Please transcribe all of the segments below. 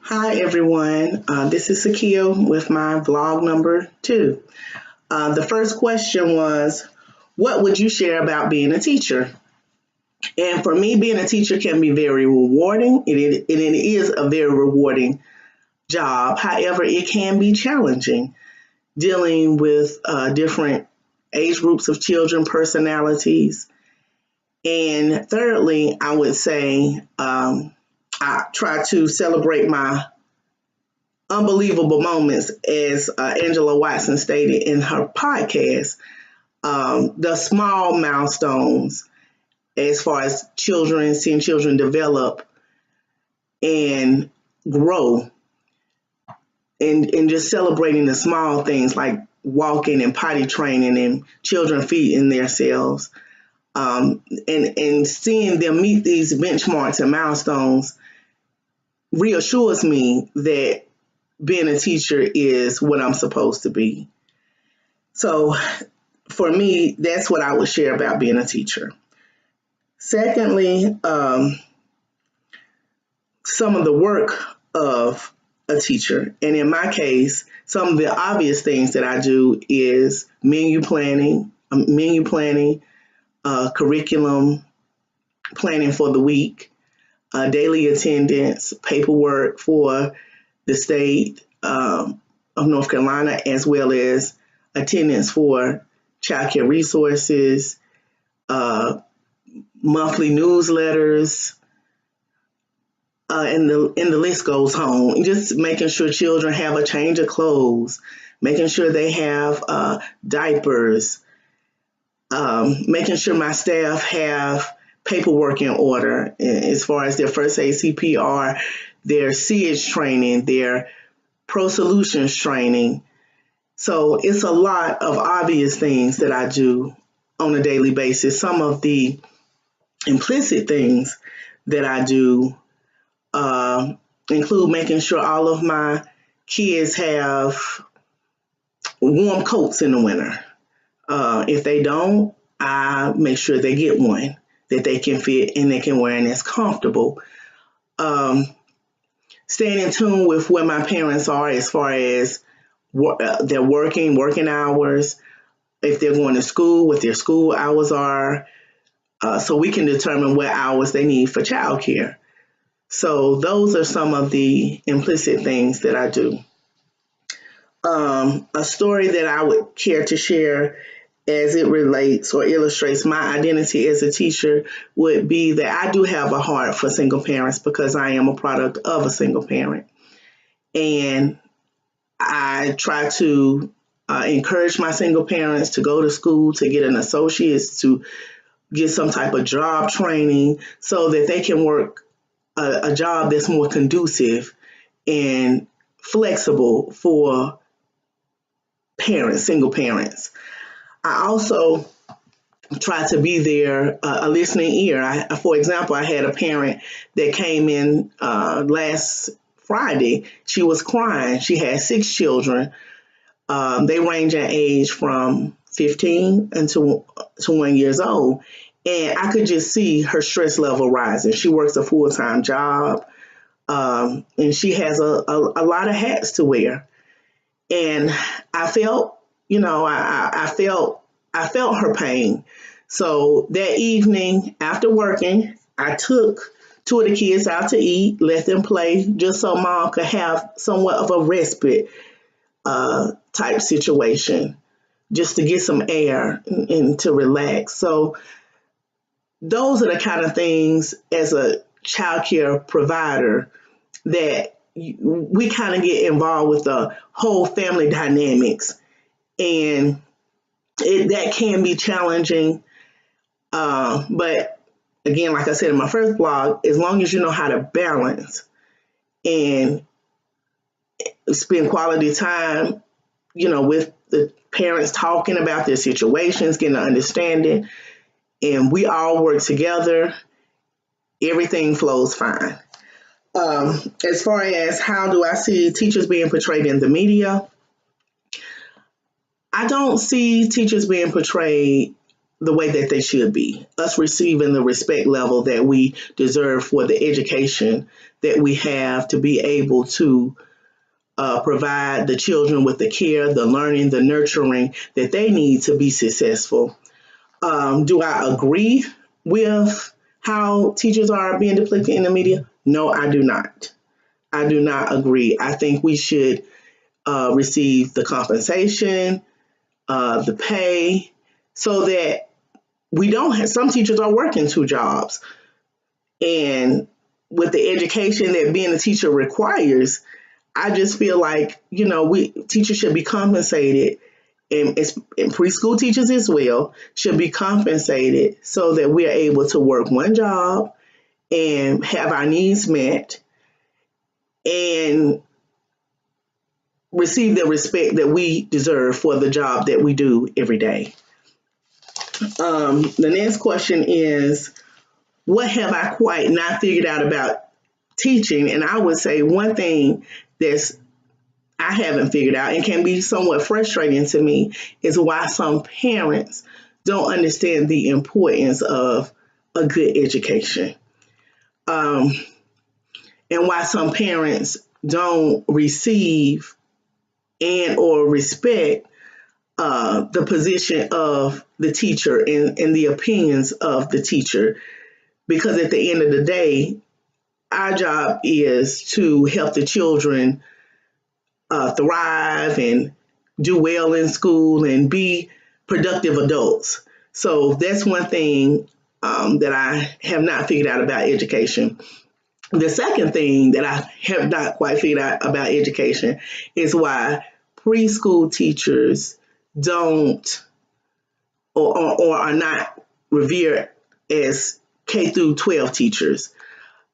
Hi everyone, this is Sakia with my vlog number 2. The first question was, what would you share about being a teacher? And for me, being a teacher can be very rewarding. It is a very rewarding job. However, it can be challenging dealing with different age groups of children, personalities. And thirdly, I would say I try to celebrate my unbelievable moments, as Angela Watson stated in her podcast. The small milestones, as far as children, seeing children develop and grow, and just celebrating the small things like walking and potty training and children feeding themselves, and seeing them meet these benchmarks and milestones reassures me that being a teacher is what I'm supposed to be. So for me, that's what I would share about being a teacher. Secondly, some of the work of a teacher, and in my case, some of the obvious things that I do is menu planning, curriculum planning for the week, daily attendance, paperwork for the state of North Carolina, as well as attendance for child care resources, uh, monthly newsletters, and the list goes on. Just making sure children have a change of clothes, making sure they have diapers, making sure my staff have paperwork in order as far as their first aid CPR, their CH training, their Pro Solutions training. So it's a lot of obvious things that I do on a daily basis. Some of the implicit things that I do include making sure all of my kids have warm coats in the winter. If they don't, I make sure they get one that they can fit and they can wear and that's comfortable. Um, Staying in tune with where my parents are as far as their working hours, if they're going to school, what their school hours are, so we can determine what hours they need for childcare. So those are some of the implicit things that I do. A story that I would care to share as it relates or illustrates my identity as a teacher would be that I do have a heart for single parents because I am a product of a single parent. And I try to encourage my single parents to go to school, to get an associate's, to get some type of job training so that they can work a job that's more conducive and flexible for parents, single parents. I also try to be there, a listening ear. For example, I had a parent that came in last Friday. She was crying. She had 6 children. They range in age from 15 until to 1 years old. And I could just see her stress level rising. She works a full-time job, and she has a lot of hats to wear. And I felt, I felt her pain. So that evening after working, I took 2 of the kids out to eat, let them play, just so mom could have somewhat of a respite type situation, just to get some air and to relax. So those are the kind of things as a childcare provider that we kind of get involved with the whole family dynamics, and that can be challenging. But again, like I said in my first blog, as long as you know how to balance and spend quality time, with the parents talking about their situations, getting an understanding, and we all work together, everything flows fine. As far as how do I see teachers being portrayed in the media, I don't see teachers being portrayed the way that they should be, us receiving the respect level that we deserve for the education that we have to be able to provide the children with the care, the learning, the nurturing that they need to be successful. Do I agree with how teachers are being depicted in the media? No, I do not. I do not agree. I think we should receive the compensation, the pay, so that we don't have, some teachers are working two jobs. And with the education that being a teacher requires, I just feel like, we teachers should be compensated, and preschool teachers as well should be compensated so that we are able to work one job and have our needs met and receive the respect that we deserve for the job that we do every day. The next question is, what have I quite not figured out about teaching? And I would say one thing that's I haven't figured out and can be somewhat frustrating to me is why some parents don't understand the importance of a good education. And why some parents don't receive and or respect the position of the teacher and the opinions of the teacher. Because at the end of the day, our job is to help the children thrive and do well in school and be productive adults. So that's one thing that I have not figured out about education. The second thing that I have not quite figured out about education is why preschool teachers don't or are not revered as K through 12 teachers.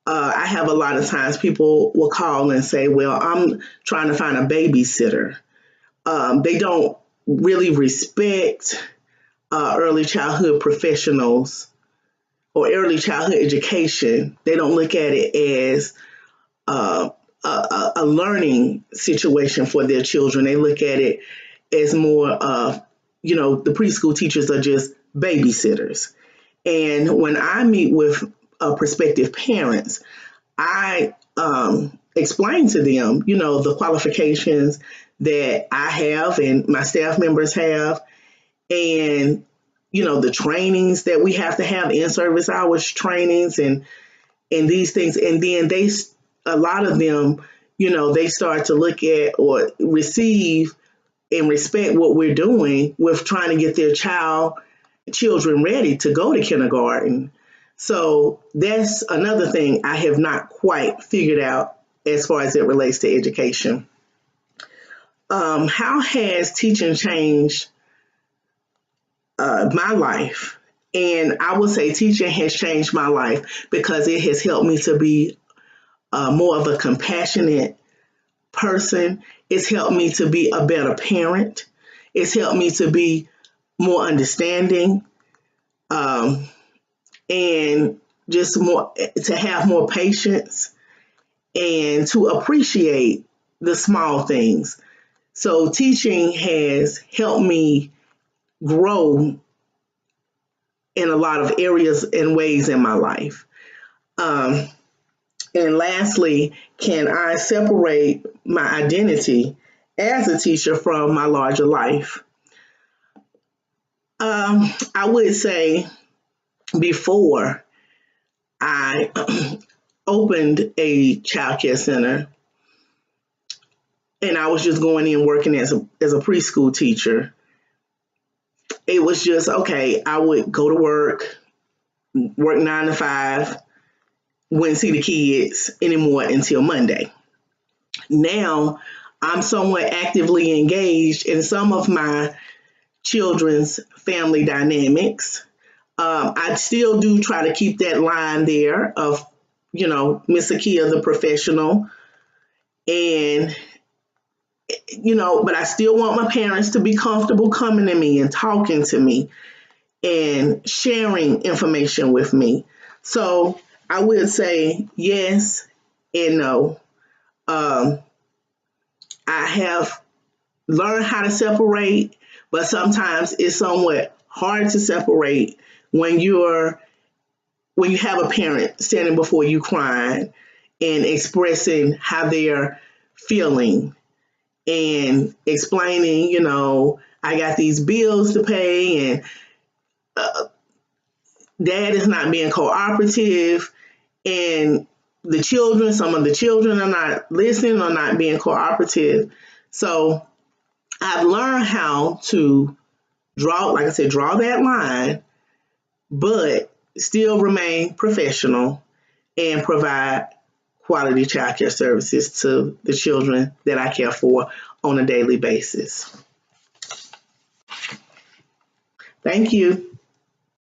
I have a lot of times people will call and say, well, I'm trying to find a babysitter. They don't really respect early childhood professionals or early childhood education. They don't look at it as a learning situation for their children. They look at it as more of, the preschool teachers are just babysitters. And when I meet with prospective parents, I explain to them, the qualifications that I have and my staff members have, and, the trainings that we have to have, in-service hours trainings and these things. And then a lot of them, they start to look at or receive and respect what we're doing with trying to get their children ready to go to kindergarten. So that's another thing I have not quite figured out as far as it relates to education. How has teaching changed my life? And I would say teaching has changed my life because it has helped me to be more of a compassionate person. It's helped me to be a better parent. It's helped me to be more understanding, and just more to have more patience and to appreciate the small things. So teaching has helped me grow in a lot of areas and ways in my life. And lastly, can I separate my identity as a teacher from my larger life? I would say before I opened a childcare center and I was just going in working as a preschool teacher, it was just, okay, I would go to work 9 to 5, wouldn't see the kids anymore until Monday. Now I'm somewhat actively engaged in some of my children's family dynamics. I still do try to keep that line there of, Miss Akia, the professional, and, but I still want my parents to be comfortable coming to me and talking to me and sharing information with me. So I would say yes and no. I have learned how to separate, but sometimes it's somewhat hard to separate when you have a parent standing before you crying and expressing how they're feeling and explaining, I got these bills to pay and dad is not being cooperative, and some of the children are not listening or not being cooperative. So I've learned how to draw, like I said, draw that line, but still remain professional and provide quality childcare services to the children that I care for on a daily basis. Thank you.